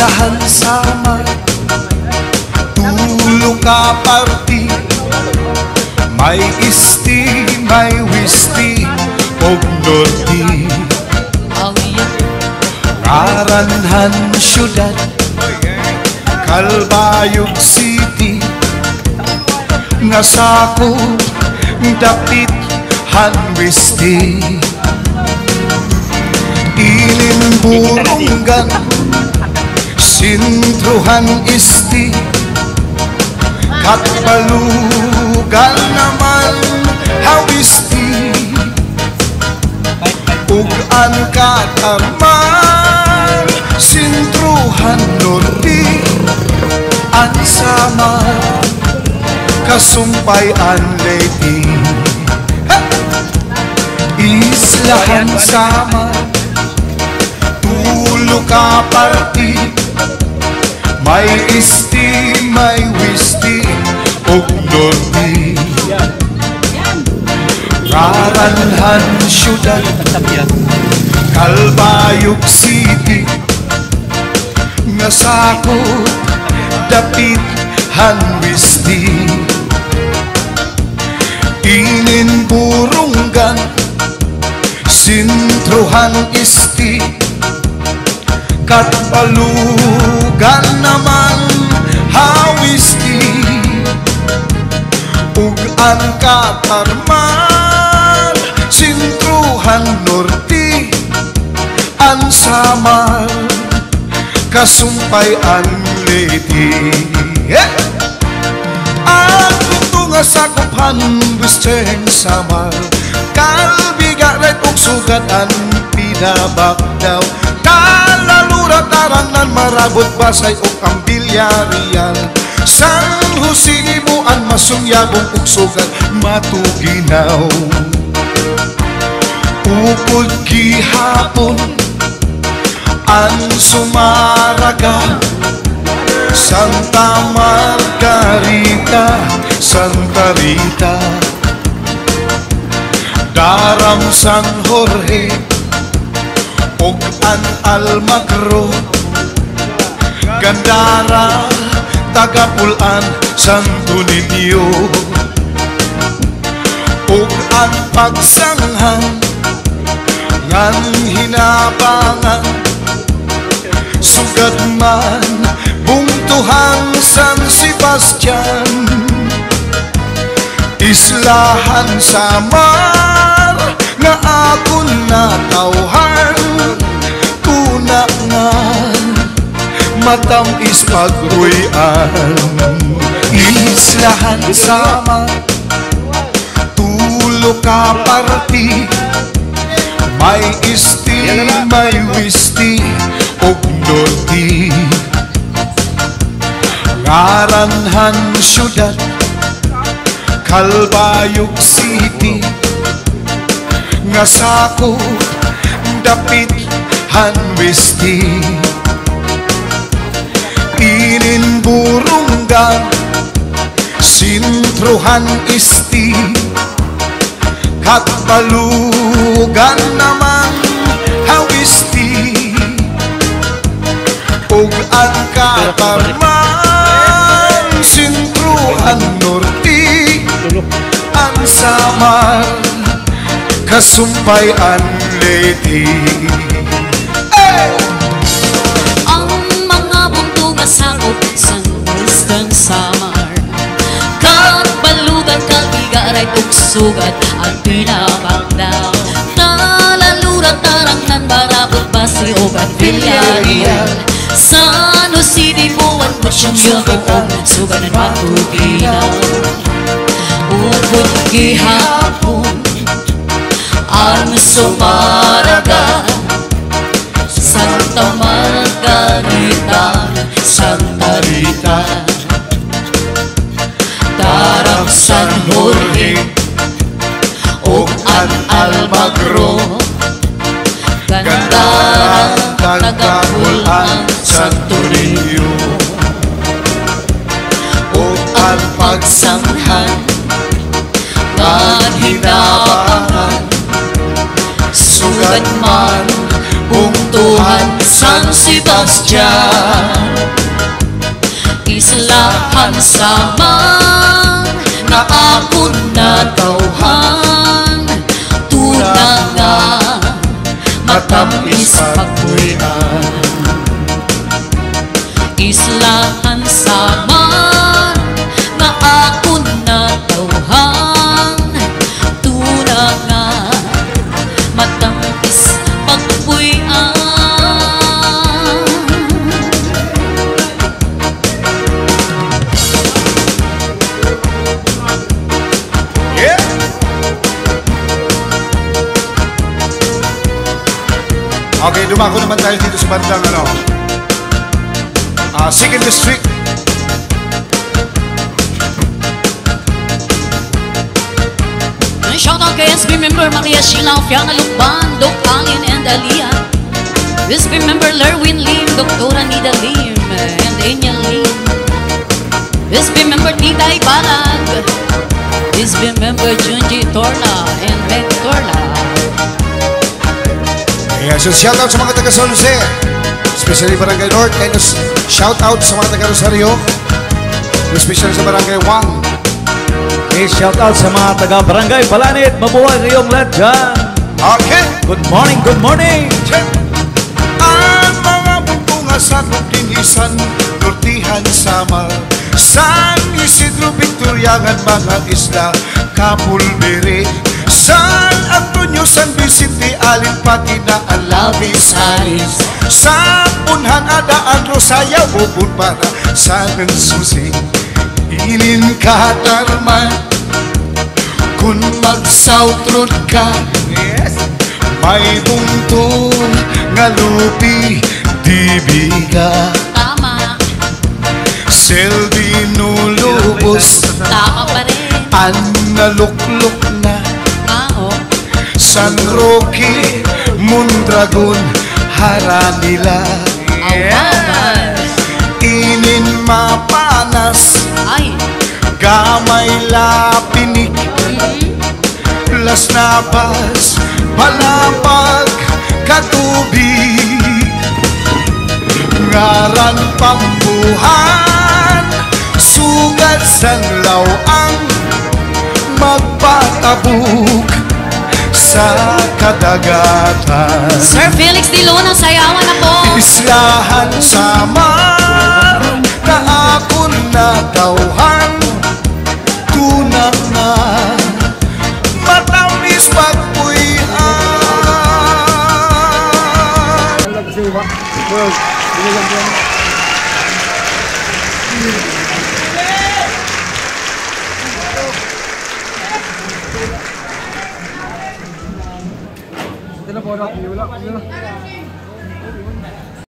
Islahan sama tulo ka parti, may isti, may wisti og norti. Karanhan syudad Calbayog City, nasako dapit hanwisti. Inimburunggan sintruhan isti, katbalugan naman hawisti. Ugan katarman sintruhan norti, ansama kasumpay anleti. Islahan sama tulo ka parti, may isti, may wisti og norti. Karanhan syudad Calbayog City, nasako dapit hanwisti. Ininburunggan sintruhan isti, katbalugan naman hawisti. Ugan katarman sintruhan norti, ansamar kasumpay anleti. Ang tunga sakuphan western samar, kalbigaret og sugatan pinabakdaw. Kalalurat tarangan marabot basay og ang bilyarial. San Jose imuan masunyabong og sugat matuginaw. Upod gihapon ang sumaraga, Santa Margarita, Santa Rita. Daram San Jorge og ang Almagro, Gandara, Tagapulan, Santo Niño. Og ang pagsanghan ngan hinabangan, sugad man bungtuhan San Sebastian. Islahan samar nga akon natawhan, tuna nga matamis pagruyan. Islahan sama tulo ka parti, may isti, may wisti og norti. Karanhan syudad Calbayog City, nasako dapit hanwisti. Ininburunggan sintruhan isti, katbalugan naman hawisti. Og ang katarman sintruhan norti, ang samar kasumpay anleti. Ang mga buntunga sakop sa Western Samar, katbalugan kabigaray ug sugat ang pinabakdaw. Nalaluran tarangnan barabot basi o ang Villarreal. San Jose di buwan mo siyang yukong suganan matuginaw. Upod gihapon ang sumaraga, Santa Margarita, Santa Rita. Darang San Jorge og ang Almagro, Gandara, Tagapulan, Santo Niño. Og ang pagsanghan ngan hinabangan, sugad man kung tuhan Tagpuan San Sebastian, islahan samang nga akon natawhan, tuna nga matamis pagpuyan. Islahan samang nga akon natawhan, tuna nga matamis pagpuyan. Yeah. Okay, dumako naman tayo dito sa bandang Second District. Shout out kay SB member Maria Sheila, Fiona Lukban, Doc Alien and Alia. SB member Lerwin Lim, Dr. Anida Lim and Angel Lim. SB member Tita Ibalag, SB member Junji Torla and Meg Torla. Ayan, so shout out sa mga taga San Jose, especially Barangay North, and shout out sa mga taga Rosario, especially sa Barangay Wang. Okay, shout out sa mga taga Barangay Palanit. Mabuhay kayong lahat dyan. Okay. Good morning, good morning. Check. Ang mga buntunga sa Tinisan, Nortihan, Samar, San Isidro, Victoriangan, mga isla, Kapulbere, San Antonio, San Vicente, Alinpati na Alabis, Aris, sa Punhan, Adaan, Rosaya, Bubun, para sa Susi. Ilin ka tarman kung mag-south ka. Yes. May bungtong nga lupi dibiga. Tama, Selvi nulubos tama pa rin. an nalukluk na Oo, San Roque, Mondragon, Haranila. awaman. Inin mapanas Ay, gamay lapinik, Las Navas, Palapag, Katubig, ngaran pambuhan, sugat sanlaw ang magpatabog sa kadagatan. Sir Felix Di Luna, sayawan ako. Islahan Samar na akon natawhan, tunang na matamis pagpuyan. Ito na po,